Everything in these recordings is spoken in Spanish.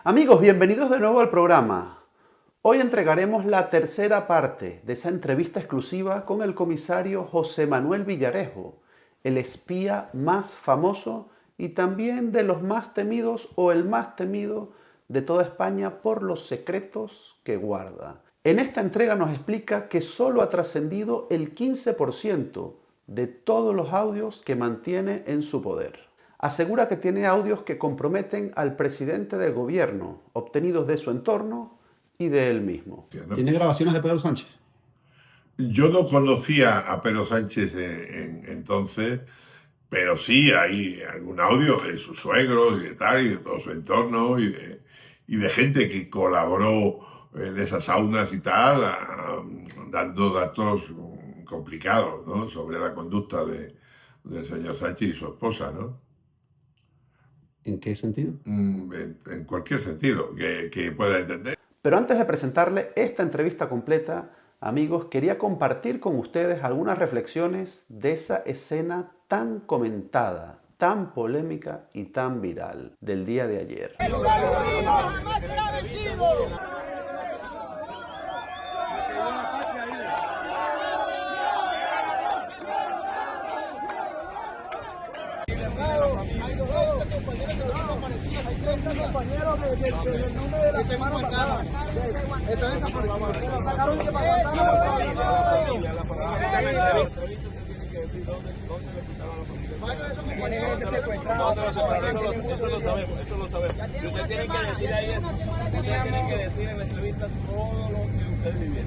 Amigos, bienvenidos de nuevo al programa. Hoy entregaremos la tercera parte de esa entrevista exclusiva con el comisario José Manuel Villarejo, el espía más famoso y también de los más temidos o el más temido de toda España por los secretos que guarda. En esta entrega nos explica que solo ha trascendido el 15% de todos los audios que mantiene en su poder. Asegura que tiene audios que comprometen al presidente del gobierno, obtenidos de su entorno y de él mismo. ¿Tiene grabaciones de Pedro Sánchez? Yo no conocía a Pedro Sánchez entonces, pero sí hay algún audio de sus suegros y de tal, y de todo su entorno, y de gente que colaboró en esas aunas y tal, dando datos complicados, ¿no?, sobre la conducta del señor Sánchez y su esposa, ¿no? ¿En qué sentido? En cualquier sentido que pueda entender. Pero antes de presentarle esta entrevista completa, amigos, quería compartir con ustedes algunas reflexiones de esa escena tan comentada, tan polémica y tan viral del día de ayer. Compañeros del nombre de la semana pasada. Entonces, sacaron que para eso lo sabemos. Y ustedes tienen que decir ahí eso. Ustedes tienen que decir en la entrevista todo lo que ustedes vivieron.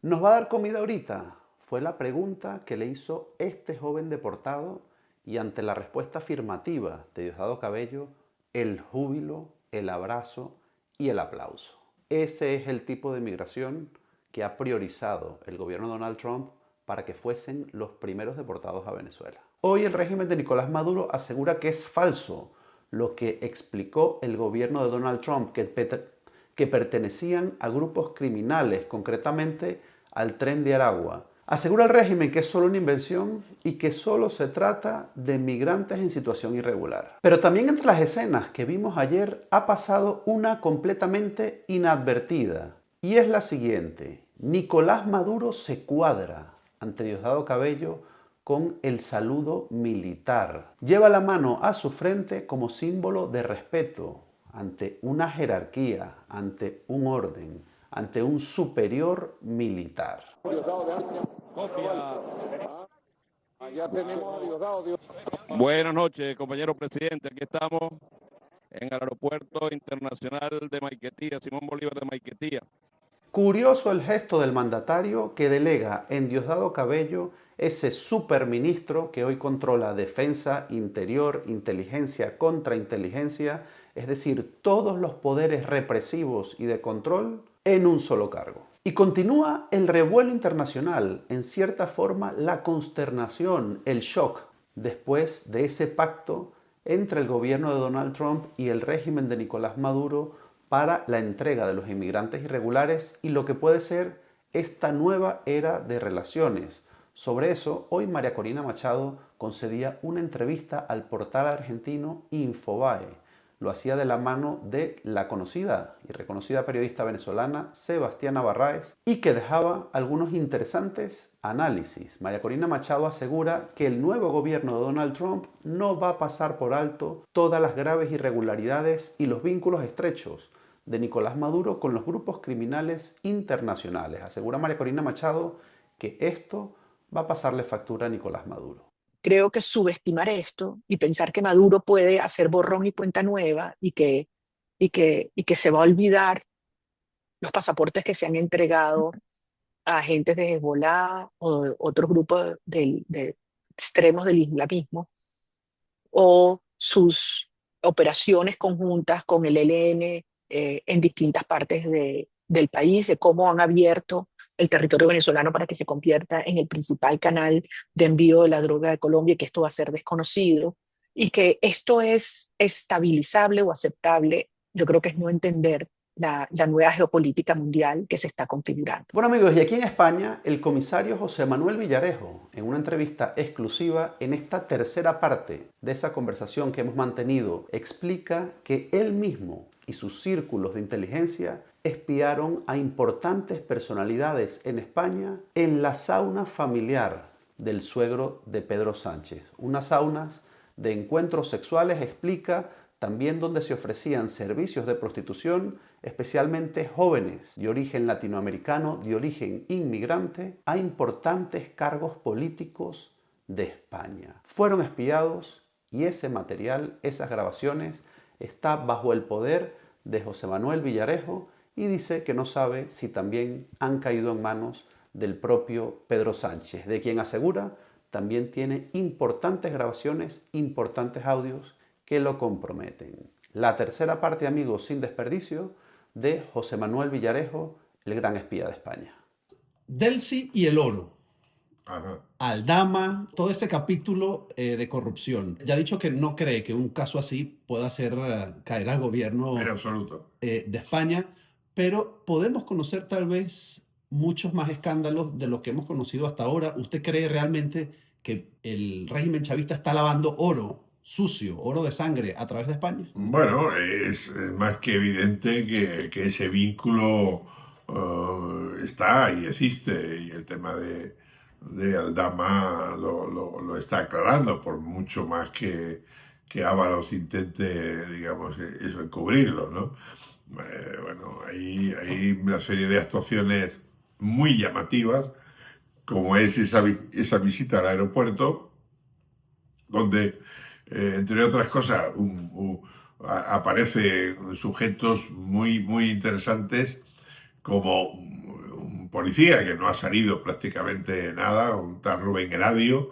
¿Nos va a dar comida ahorita? Fue la pregunta que le hizo este joven deportado y ante la respuesta afirmativa de Diosdado Cabello, el júbilo, el abrazo y el aplauso. Ese es el tipo de migración que ha priorizado el gobierno de Donald Trump para que fuesen los primeros deportados a Venezuela. Hoy el régimen de Nicolás Maduro asegura que es falso lo que explicó el gobierno de Donald Trump, que pertenecían a grupos criminales, concretamente al Tren de Aragua. Asegura el régimen que es solo una invención y que solo se trata de migrantes en situación irregular. Pero también entre las escenas que vimos ayer ha pasado una completamente inadvertida. Y es la siguiente: Nicolás Maduro se cuadra ante Diosdado Cabello con el saludo militar. Lleva la mano a su frente como símbolo de respeto ante una jerarquía, ante un orden, ante un superior militar. Buenas noches, compañero presidente. Aquí estamos en el Aeropuerto Internacional de Maiquetía, Simón Bolívar de Maiquetía. Curioso el gesto del mandatario que delega en Diosdado Cabello, ese superministro que hoy controla defensa, interior, inteligencia, contrainteligencia, es decir, todos los poderes represivos y de control en un solo cargo. Y continúa el revuelo internacional, en cierta forma la consternación, el shock, después de ese pacto entre el gobierno de Donald Trump y el régimen de Nicolás Maduro para la entrega de los inmigrantes irregulares y lo que puede ser esta nueva era de relaciones. Sobre eso, hoy María Corina Machado concedía una entrevista al portal argentino Infobae. Lo hacía de la mano de la conocida y reconocida periodista venezolana Sebastiana Barráez y que dejaba algunos interesantes análisis. María Corina Machado asegura que el nuevo gobierno de Donald Trump no va a pasar por alto todas las graves irregularidades y los vínculos estrechos de Nicolás Maduro con los grupos criminales internacionales. Asegura María Corina Machado que esto va a pasarle factura a Nicolás Maduro. Creo que subestimar esto y pensar que Maduro puede hacer borrón y cuenta nueva y que se va a olvidar los pasaportes que se han entregado a agentes de Hezbollah o otros grupos de extremos del islamismo, o sus operaciones conjuntas con el ELN en distintas partes del país, de cómo han abierto el territorio venezolano para que se convierta en el principal canal de envío de la droga de Colombia, y que esto va a ser desconocido, y que esto es estabilizable o aceptable. Yo creo que es no entender la nueva geopolítica mundial que se está configurando. Bueno amigos, y aquí en España, el comisario José Manuel Villarejo, en una entrevista exclusiva, en esta tercera parte de esa conversación que hemos mantenido, explica que él mismo y sus círculos de inteligencia espiaron a importantes personalidades en España en la sauna familiar del suegro de Pedro Sánchez. Unas saunas de encuentros sexuales, explica, también donde se ofrecían servicios de prostitución, especialmente jóvenes de origen latinoamericano, de origen inmigrante, a importantes cargos políticos de España. Fueron espiados y ese material, esas grabaciones, está bajo el poder de José Manuel Villarejo y dice que no sabe si también han caído en manos del propio Pedro Sánchez, de quien asegura también tiene importantes grabaciones, importantes audios que lo comprometen. La tercera parte, amigos, sin desperdicio, de José Manuel Villarejo, el gran espía de España. Delcy y el oro. Ajá. Aldama, todo ese capítulo de corrupción. Ya ha dicho que no cree que un caso así pueda hacer caer al gobierno En absoluto. de España, pero podemos conocer tal vez muchos más escándalos de los que hemos conocido hasta ahora. ¿Usted cree realmente que el régimen chavista está lavando oro sucio, oro de sangre a través de España? Bueno, es más que evidente que ese vínculo está y existe, y el tema de Aldama lo está aclarando, por mucho más que Ábalos intente, digamos, eso, encubrirlo, ¿no? Bueno, hay una serie de actuaciones muy llamativas, como es esa visita al aeropuerto, donde, entre otras cosas, aparecen sujetos muy interesantes, como un policía que no ha salido prácticamente nada, un tal Rubén Eladio,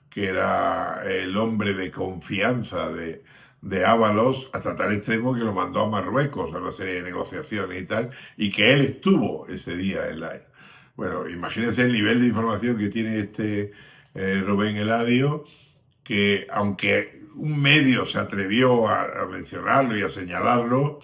que era el hombre de confianza de Ábalos, hasta tal extremo que lo mandó a Marruecos a una serie de negociaciones y tal, y que él estuvo ese día en la... Bueno, imagínense el nivel de información que tiene este Rubén Eladio, que aunque un medio se atrevió a mencionarlo y a señalarlo,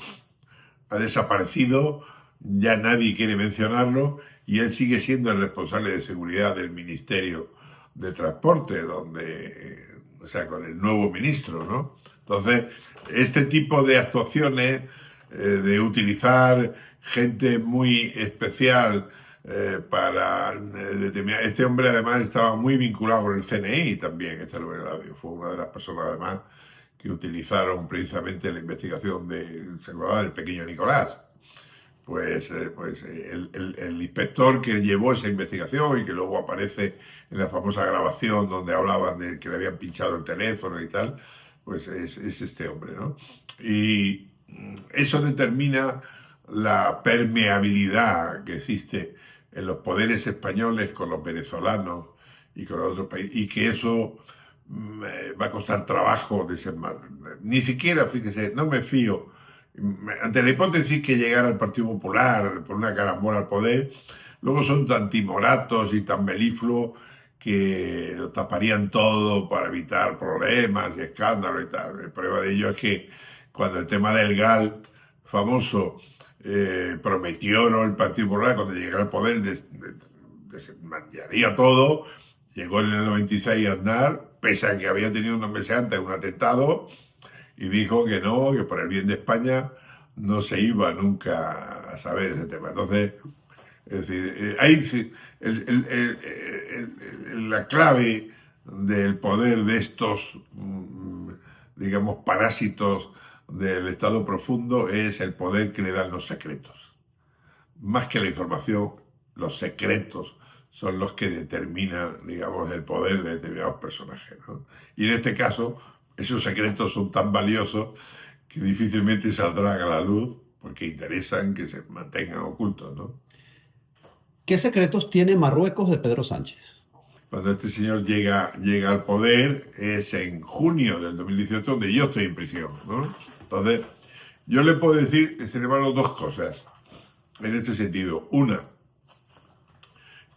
ha desaparecido, ya nadie quiere mencionarlo, y él sigue siendo el responsable de seguridad del Ministerio de Transporte, donde, o sea, con el nuevo ministro, ¿no? Entonces, este tipo de actuaciones, de utilizar gente muy especial para determinar... Este hombre además estaba muy vinculado con el CNI también, este Rubén Eladio. Fue una de las personas además que utilizaron precisamente la investigación ¿se acuerdan del pequeño Nicolás? Pues el inspector que llevó esa investigación y que luego aparece en la famosa grabación donde hablaban de que le habían pinchado el teléfono y tal, pues es este hombre, ¿no? Y eso determina la permeabilidad que existe en los poderes españoles con los venezolanos y con otros países, y que eso va a costar trabajo de ser más. Ni siquiera, fíjese, no me fío. Ante la hipótesis que llegara el Partido Popular por una carambola al poder, luego son tan timoratos y tan melifluos que lo taparían todo para evitar problemas y escándalos y tal. Prueba de ello es que cuando el tema del GAL famoso prometió, ¿no?, el Partido Popular, cuando llegara al poder desmantellaría todo, llegó en el 96 a Aznar, pese a que había tenido unos meses antes un atentado, y dijo que no, que por el bien de España no se iba nunca a saber ese tema. Entonces, es decir, ahí la clave del poder de estos, digamos, parásitos del Estado profundo es el poder que le dan los secretos. Más que la información, los secretos son los que determinan, digamos, el poder de determinados personajes, ¿no? Y en este caso, esos secretos son tan valiosos que difícilmente saldrán a la luz porque interesan que se mantengan ocultos, ¿no? ¿Qué secretos tiene Marruecos de Pedro Sánchez? Cuando este señor llega al poder es en junio del 2018, donde yo estoy en prisión, ¿no? Entonces, yo le puedo decir, sin embargo, dos cosas en este sentido. Una,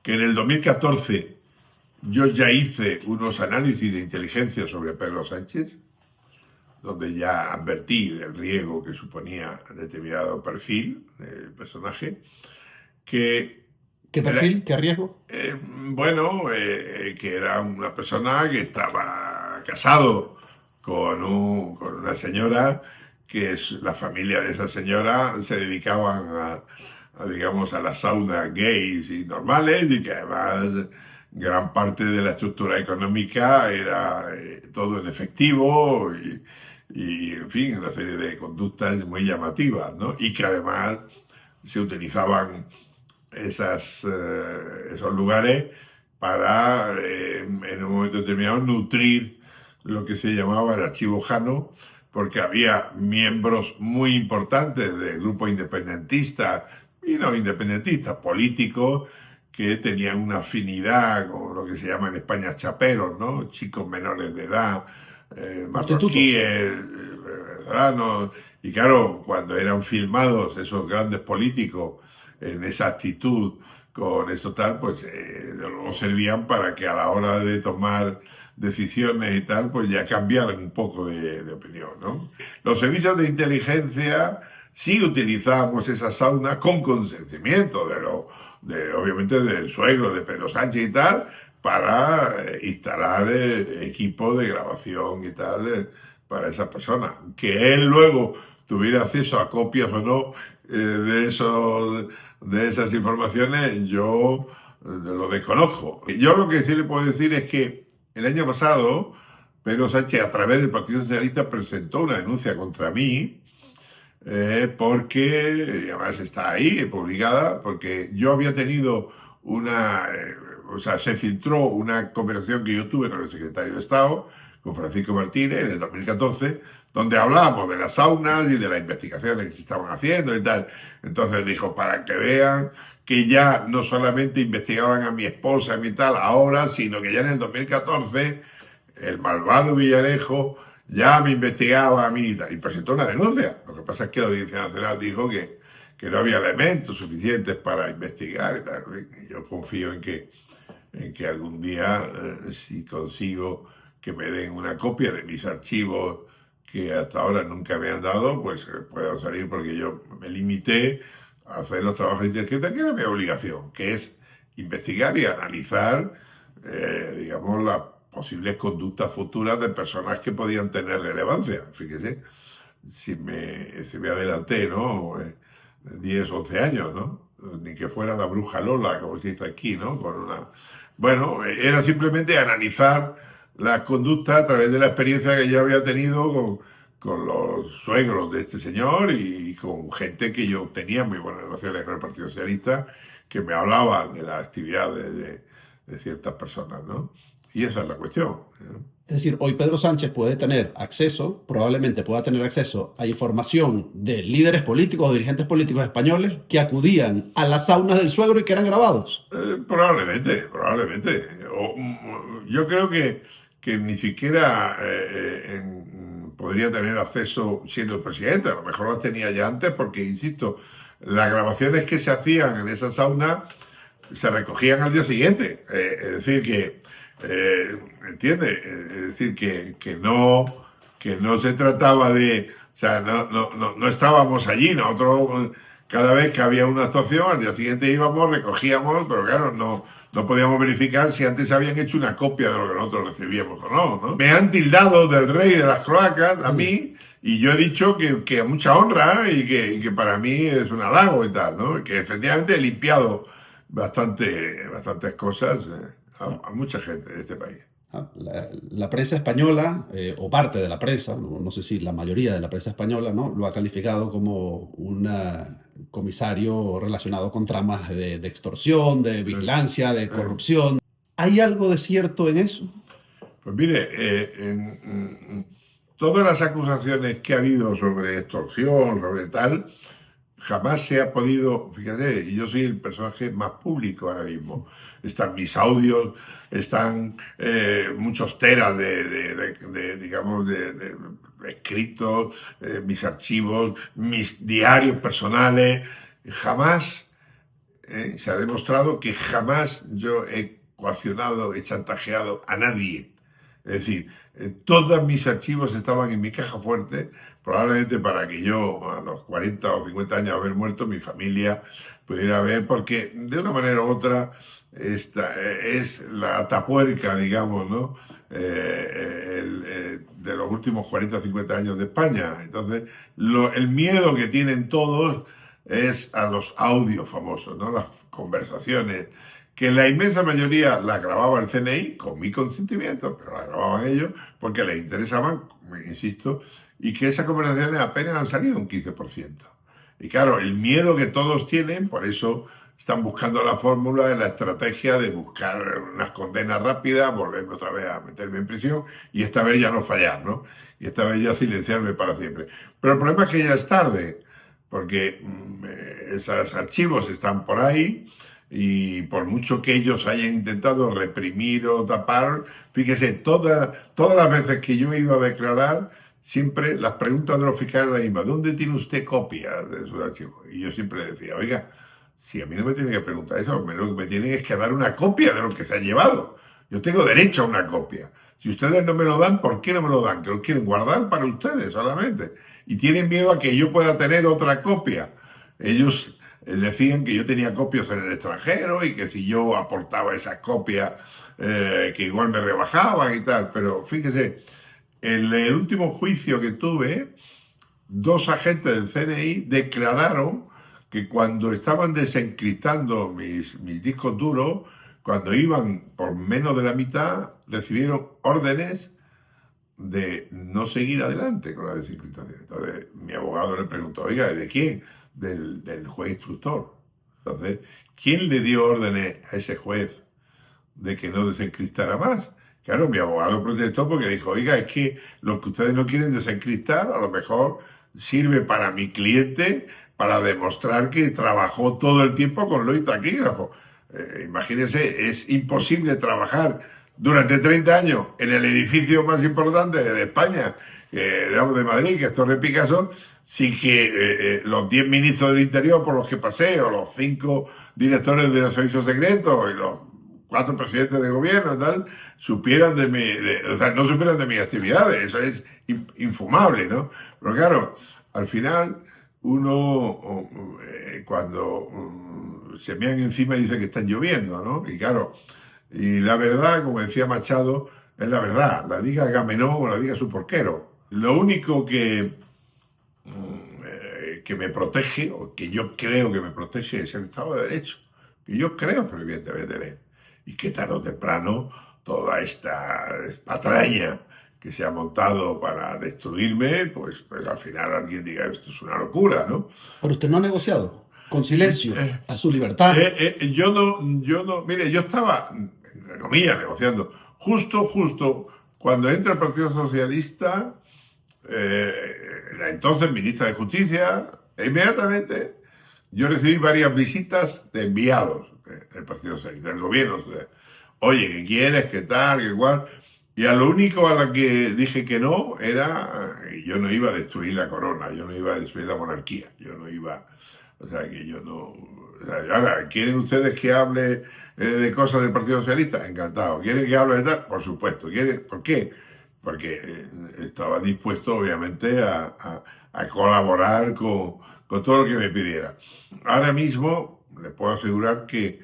que en el 2014 yo ya hice unos análisis de inteligencia sobre Pedro Sánchez, donde ya advertí del riesgo que suponía determinado perfil del personaje, que ¿Qué era, perfil? ¿Qué riesgo? que era una persona que estaba casado con una señora que es la familia de esa señora se dedicaban digamos, a las saunas gays y normales y que además gran parte de la estructura económica era todo en efectivo en fin, una serie de conductas muy llamativas, ¿no? Y que además se utilizaban esos lugares para, en un momento determinado, nutrir lo que se llamaba el archivo Jano, porque había miembros muy importantes del grupo independentista, y no independentistas, políticos, que tenían una afinidad con lo que se llama en España chaperos, ¿no? Chicos menores de edad, Prostitutos. marroquíes, venezolanos, y claro, cuando eran filmados esos grandes políticos en esa actitud con eso tal, pues luego servían para que a la hora de tomar decisiones y tal, pues ya cambiaran un poco de opinión, ¿no? Los servicios de inteligencia sí utilizábamos esa sauna con consentimiento obviamente del suegro de Pedro Sánchez y tal, para instalar equipo de grabación y tal para esa persona. Que él luego tuviera acceso a copias o no de esas informaciones, yo lo desconozco. Yo lo que sí le puedo decir es que el año pasado Pedro Sánchez, a través del Partido Socialista, presentó una denuncia contra mí porque, y además está ahí, publicada, porque yo había tenido o sea, se filtró una conversación que yo tuve con el secretario de Estado, con Francisco Martínez, en el 2014, donde hablábamos de las saunas y de las investigaciones que se estaban haciendo y tal. Entonces dijo, para que vean que ya no solamente investigaban a mi esposa y tal ahora, sino que ya en el 2014 el malvado Villarejo ya me investigaba a mí y tal, y presentó una denuncia. Lo que pasa es que la Audiencia Nacional dijo que no había elementos suficientes para investigar y tal. Y yo confío en que algún día, si consigo que me den una copia de mis archivos que hasta ahora nunca me han dado, pues puedan salir, porque yo me limité a hacer los trabajos de inteligencia, que era mi obligación, que es investigar y analizar, digamos, las posibles conductas futuras de personas que podían tener relevancia. Fíjese, si me adelanté, ¿no? 10, 11 años, ¿no? Ni que fuera la bruja Lola, como se dice aquí, ¿no? Bueno, era simplemente analizar la conducta a través de la experiencia que yo había tenido con los suegros de este señor y con gente que yo tenía muy buenas relaciones con el Partido Socialista, que me hablaba de la actividad de ciertas personas, ¿no? Y esa es la cuestión, ¿no? Es decir, hoy Pedro Sánchez puede tener acceso, probablemente pueda tener acceso a información de líderes políticos o dirigentes políticos españoles que acudían a las saunas del suegro y que eran grabados. Probablemente. Yo creo que ni siquiera podría tener acceso siendo el presidente. A lo mejor las tenía ya antes porque, insisto, las grabaciones que se hacían en esa sauna se recogían al día siguiente. Es decir, ¿entiende? Es decir, que no se trataba de... O sea, no estábamos allí. Nosotros, cada vez que había una actuación, al día siguiente íbamos, recogíamos, pero claro, no podíamos verificar si antes habían hecho una copia de lo que nosotros recibíamos o no, ¿no? Me han tildado del rey de las cloacas a mí, y yo he dicho que a mucha honra y que para mí es un halago y tal, ¿no? Que efectivamente he limpiado bastantes cosas a mucha gente de este país. La prensa española, o parte de la prensa, no sé si la mayoría de la prensa española, ¿no?, lo ha calificado como un comisario relacionado con tramas de extorsión, de vigilancia, de corrupción. ¿Hay algo de cierto en eso? Pues mire, todas las acusaciones que ha habido sobre extorsión, sobre tal, jamás se ha podido, fíjate, y yo soy el personaje más público ahora mismo. Están mis audios, están muchos teras digamos, de escritos, mis archivos, mis diarios personales. Jamás se ha demostrado que jamás yo he coaccionado, he chantajeado a nadie. Es decir, todos mis archivos estaban en mi caja fuerte, probablemente para que yo, a los 40 o 50 años de haber muerto, mi familia pudiera ver, porque de una manera u otra esta es la atapuerca, digamos, ¿no? De los últimos 40 o 50 años de España. Entonces, el miedo que tienen todos es a los audios famosos, ¿no? Las conversaciones, que la inmensa mayoría las grababa el CNI con mi consentimiento, pero las grababan ellos porque les interesaban, insisto, y que esas conversaciones apenas han salido un 15%. Y claro, el miedo que todos tienen, por eso están buscando la fórmula de la estrategia de buscar unas condenas rápidas, volverme otra vez a meterme en prisión y esta vez ya no fallar, ¿no? Y esta vez ya silenciarme para siempre. Pero el problema es que ya es tarde, porque esos archivos están por ahí y por mucho que ellos hayan intentado reprimir o tapar, fíjese, todas las veces que yo he ido a declarar, siempre las preguntas de los fiscales eran las mismas. ¿Dónde tiene usted copias de sus archivos? Y yo siempre decía, oiga, si a mí no me tienen que preguntar eso, lo que me tienen es que dar una copia de lo que se ha llevado. Yo tengo derecho a una copia. Si ustedes no me lo dan, ¿por qué no me lo dan? Que lo quieren guardar para ustedes solamente. Y tienen miedo a que yo pueda tener otra copia. Ellos decían que yo tenía copias en el extranjero y que si yo aportaba esas copias, que igual me rebajaban y tal. Pero fíjese, en el último juicio que tuve, 2 agentes del CNI declararon que cuando estaban desencriptando mis discos duros, cuando iban por menos de la mitad, recibieron órdenes de no seguir adelante con la desencriptación. Entonces mi abogado le preguntó, oiga, ¿de quién? Del juez instructor. Entonces, ¿quién le dio órdenes a ese juez de que no desencriptara más? Claro, mi abogado protestó porque dijo, oiga, es que lo que ustedes no quieren desencriptar a lo mejor sirve para mi cliente para demostrar que trabajó todo el tiempo con los taquígrafos. Imagínense, es imposible trabajar durante 30 años en el edificio más importante de España, digamos de Madrid, que es Torre Picasso, sin que los 10 ministros del Interior por los que pasé, o los 5 directores de los servicios secretos, y los 4 presidentes de gobierno y tal, supieran o sea, no supieran de mis actividades. Eso es infumable, ¿no? Pero claro, al final, uno, cuando se mean encima dice que están lloviendo, ¿no? Y claro, y la verdad, como decía Machado, es la verdad. La diga Agamenón o la diga su porquero. Lo único que me protege, o que yo creo que me protege, es el Estado de Derecho. Que yo creo fervientemente en él. Y que tarde o temprano toda esta patraña que se ha montado para destruirme, pues al final alguien diga, esto es una locura, ¿no? Pero usted no ha negociado, con silencio, a su libertad. Yo no, mire, yo estaba, entre comillas, negociando. Justo cuando entra el Partido Socialista, la entonces ministra de Justicia, inmediatamente yo recibí varias visitas de enviados del Partido Socialista, del gobierno. Oye, ¿qué quieres? ¿Qué tal? ¿Qué cual? Y a lo único a la que dije que no era, yo no iba a destruir la corona, yo no iba a destruir la monarquía, yo no iba, o sea, que yo no... O sea, ahora, ¿quieren ustedes que hable de cosas del Partido Socialista? Encantado. ¿Quieren que hable de tal? Por supuesto. ¿Por qué? Porque estaba dispuesto, obviamente, a colaborar con todo lo que me pidiera. Ahora mismo, les puedo asegurar que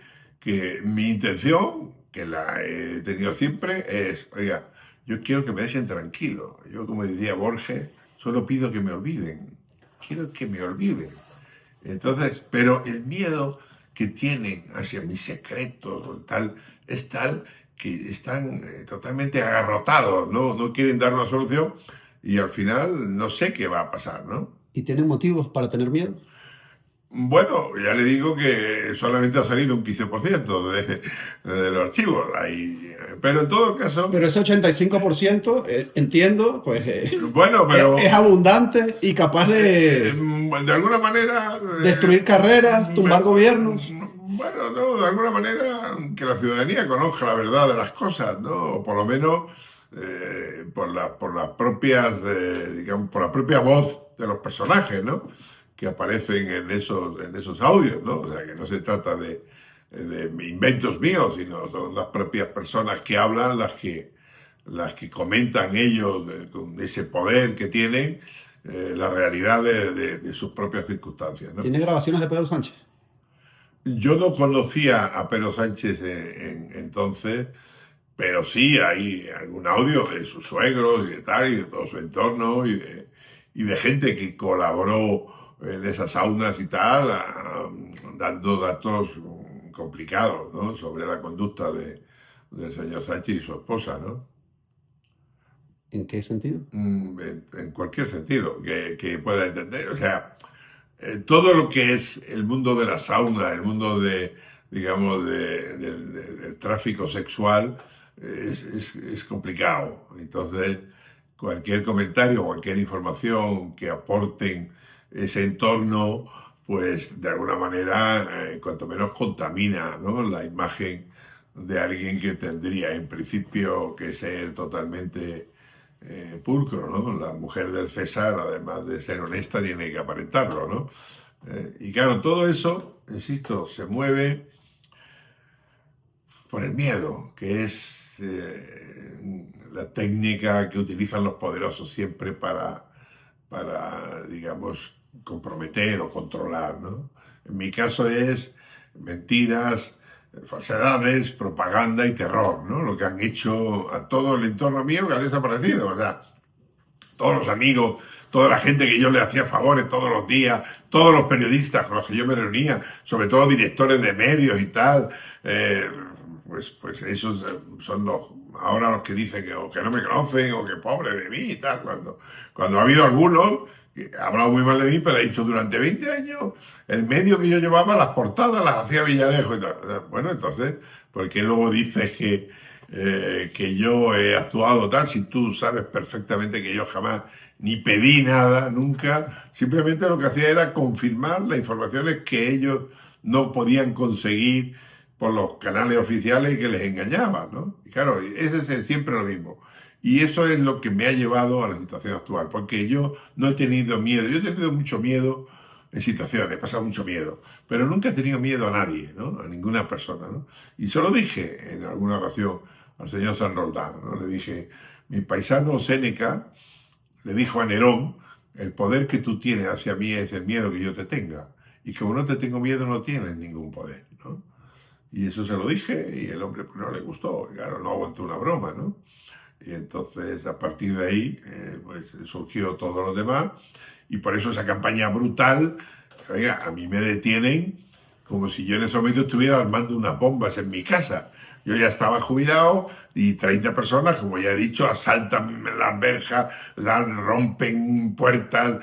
mi intención, que la he tenido siempre, es, oiga, yo quiero que me dejen tranquilo. Yo, como decía Borges, solo pido que me olviden. Quiero que me olviden. Entonces, pero el miedo que tienen hacia mis secretos o tal, es tal que están totalmente agarrotados, no quieren dar una solución y al final no sé qué va a pasar, ¿no? ¿Y tienen motivos para tener miedo? Bueno, ya le digo que solamente ha salido un 15% de los archivos. Pero en todo caso... Pero ese 85%, entiendo, pues bueno, pero, es abundante y capaz de alguna manera... destruir carreras, tumbar gobiernos. Bueno, no, de alguna manera que la ciudadanía conozca la verdad de las cosas, ¿no? O por lo menos por las propias, digamos, por la propia voz de los personajes, ¿no? Que aparecen en esos audios, ¿no? O sea, que no se trata de inventos míos, sino son las propias personas que hablan las que las que comentan ellos con ese poder que tienen, la realidad de sus propias circunstancias, ¿no? ¿Tiene grabaciones de Pedro Sánchez? Yo no conocía a Pedro Sánchez entonces, pero sí hay algún audio de sus suegros y de tal, y de todo su entorno, y de gente que colaboró en esas saunas y tal, dando datos complicados, ¿no?, sobre la conducta del señor Sánchez y su esposa, ¿no? ¿En qué sentido? En cualquier sentido que pueda entender. O sea, todo lo que es el mundo de la sauna, el mundo digamos, del tráfico sexual, es complicado. Entonces, cualquier comentario, cualquier información que aporten ese entorno, pues de alguna manera, cuanto menos contamina, ¿no?, la imagen de alguien que tendría en principio que ser totalmente pulcro, ¿no? La mujer del César, además de ser honesta, tiene que aparentarlo, ¿no? Y claro, todo eso, insisto, se mueve por el miedo, que es la técnica que utilizan los poderosos siempre para, digamos, comprometer o controlar, ¿no? En mi caso es mentiras, falsedades, propaganda y terror, ¿no? Lo que han hecho a todo el entorno mío, que ha desaparecido. O sea, todos los amigos, toda la gente que yo le hacía favores todos los días, todos los periodistas con los que yo me reunía, sobre todo directores de medios y tal, pues esos son ahora los que dicen que, o que no me conocen, o que pobre de mí y tal, cuando ha habido algunos que ha hablado muy mal de mí, pero ha dicho durante 20 años el medio que yo llevaba, las portadas las hacía Villarejo y tal. Bueno, entonces, ¿por qué luego dices que yo he actuado tal, si tú sabes perfectamente que yo jamás ni pedí nada, nunca? Simplemente lo que hacía era confirmar las informaciones que ellos no podían conseguir por los canales oficiales que les engañaban, ¿no? Y claro, ese es siempre lo mismo. Y eso es lo que me ha llevado a la situación actual, porque yo no he tenido miedo. Yo he tenido mucho miedo en situaciones, he pasado mucho miedo, pero nunca he tenido miedo a nadie, ¿no?, a ninguna persona, ¿no? Y se lo dije en alguna ocasión al señor San Roldán, ¿no? Le dije, mi paisano Séneca le dijo a Nerón, el poder que tú tienes hacia mí es el miedo que yo te tenga, y como no te tengo miedo no tienes ningún poder, ¿no? Y eso se lo dije y el hombre pues no le gustó, claro, no aguantó una broma, ¿no? Y entonces a partir de ahí pues surgió todo lo demás, y por eso esa campaña brutal. Oiga, a mí me detienen como si yo en ese momento estuviera armando unas bombas en mi casa. Yo ya estaba jubilado y 30 personas, como ya he dicho, asaltan las verjas, rompen puertas,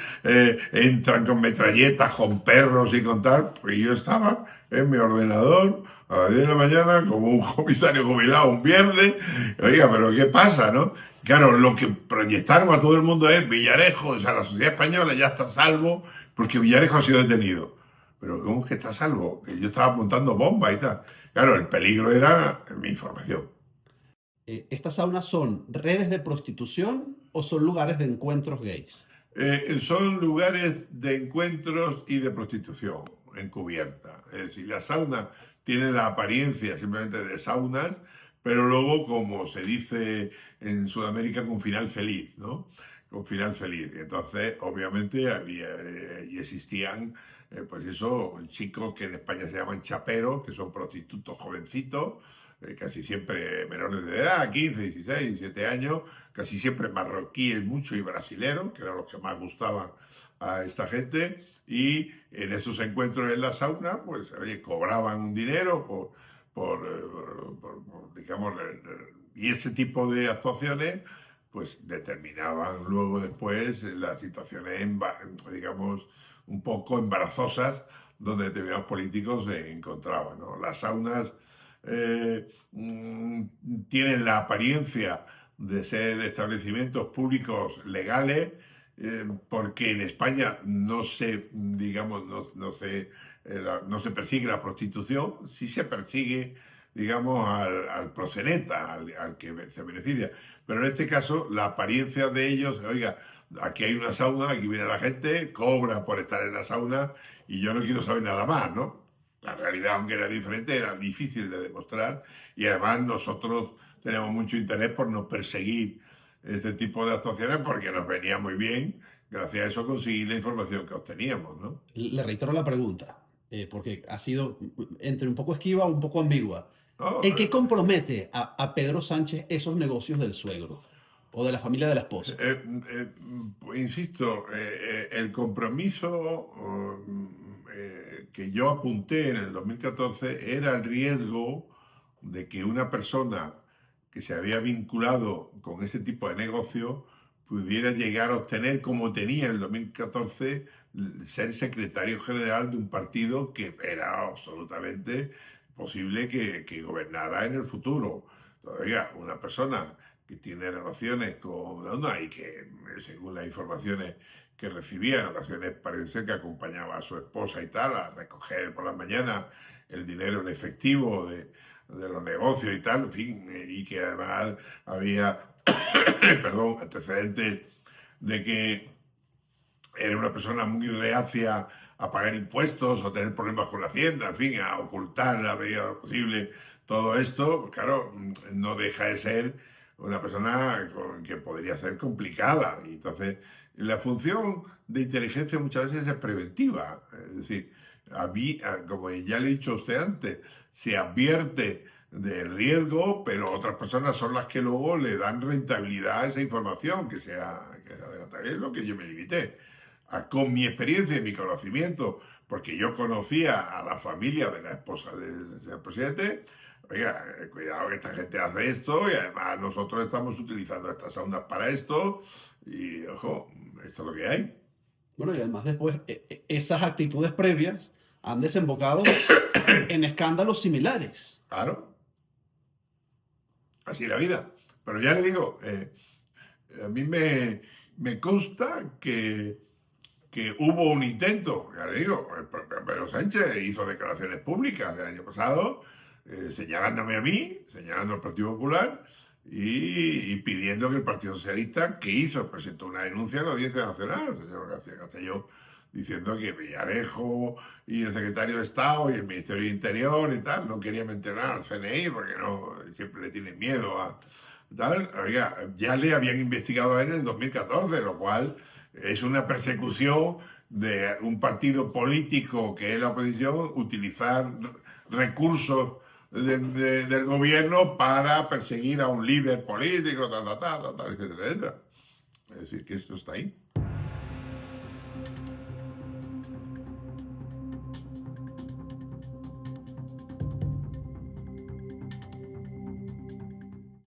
entran con metralletas, con perros y con tal. Pues yo estaba en mi ordenador a las 10 de la mañana como un comisario jubilado un viernes. Oiga, pero ¿qué pasa, no? Claro, lo que proyectaron a todo el mundo es Villarejo, o sea, la sociedad española ya está a salvo porque Villarejo ha sido detenido. Pero ¿cómo es que está a salvo? Que yo estaba apuntando bombas y tal. Claro, el peligro era mi información. ¿Estas saunas son redes de prostitución o son lugares de encuentros gays? Son lugares de encuentros y de prostitución encubierta. Es decir, la sauna tiene la apariencia simplemente de saunas, pero luego, como se dice en Sudamérica, con final feliz, ¿no? Con final feliz. Entonces, obviamente, había y existían, pues eso, chicos que en España se llaman chaperos, que son prostitutos jovencitos, casi siempre menores de edad, 15, 16, 17 años, casi siempre marroquíes mucho y brasileros, que eran los que más gustaban a esta gente, y en esos encuentros en la sauna, pues, oye, cobraban un dinero digamos, y ese tipo de actuaciones, pues, determinaban luego después las situaciones, digamos, un poco embarazosas, donde determinados políticos se encontraban, ¿no? Las saunas tienen la apariencia de ser establecimientos públicos legales, porque en España no se, digamos, no se persigue la prostitución, sí se persigue, digamos, al proxeneta, al que se beneficia. Pero en este caso, la apariencia de ellos, oiga, aquí hay una sauna, aquí viene la gente, cobra por estar en la sauna y yo no quiero saber nada más, ¿no? La realidad, aunque era diferente, era difícil de demostrar, y además nosotros tenemos mucho interés por no perseguir este tipo de actuaciones porque nos venía muy bien, gracias a eso, conseguir la información que obteníamos, ¿no? Le reitero la pregunta, porque ha sido entre un poco esquiva o un poco ambigua. No, ¿En qué compromete a Pedro Sánchez esos negocios del suegro o de la familia de la esposa? Insisto, el compromiso que yo apunté en el 2014 era el riesgo de que una persona que se había vinculado con ese tipo de negocio pudiera llegar a obtener, como tenía en el 2014, ser secretario general de un partido que era absolutamente posible que gobernara en el futuro. Oiga, una persona que tiene relaciones con Onda y que, según las informaciones que recibía, en ocasiones parece ser que acompañaba a su esposa y tal a recoger por la mañana el dinero en efectivo de los negocios y tal, en fin, y que además había, perdón, antecedentes de que era una persona muy reacia a pagar impuestos o tener problemas con la hacienda, en fin, a ocultar la medida posible todo esto, claro, no deja de ser una persona que podría ser complicada. Y entonces, la función de inteligencia muchas veces es preventiva. Es decir, como ya le he dicho a usted antes, se advierte del riesgo, pero otras personas son las que luego le dan rentabilidad a esa información que sea es lo que yo me limité. Con mi experiencia y mi conocimiento, porque yo conocía a la familia de la esposa del señor presidente. Oiga, cuidado que esta gente hace esto y además nosotros estamos utilizando estas ondas para esto y, ojo, esto es lo que hay. Bueno, y además después esas actitudes previas han desembocado en escándalos similares. Claro. Así es la vida. Pero ya le digo, a mí me consta que hubo un intento, ya le digo, el propio Pedro Sánchez hizo declaraciones públicas el año pasado, señalándome a mí, señalando al Partido Popular y pidiendo que el Partido Socialista, que hizo, presentó una denuncia en la Audiencia Nacional, el señor García Castellón, diciendo que Villarejo y el secretario de Estado y el Ministerio de Interior y tal no querían mencionar al CNI porque no siempre le tienen miedo a tal. Oiga, ya le habían investigado a él en el 2014, lo cual es una persecución de un partido político que es la oposición utilizar recursos del gobierno para perseguir a un líder político, etcétera, etcétera. Es decir, que esto está ahí.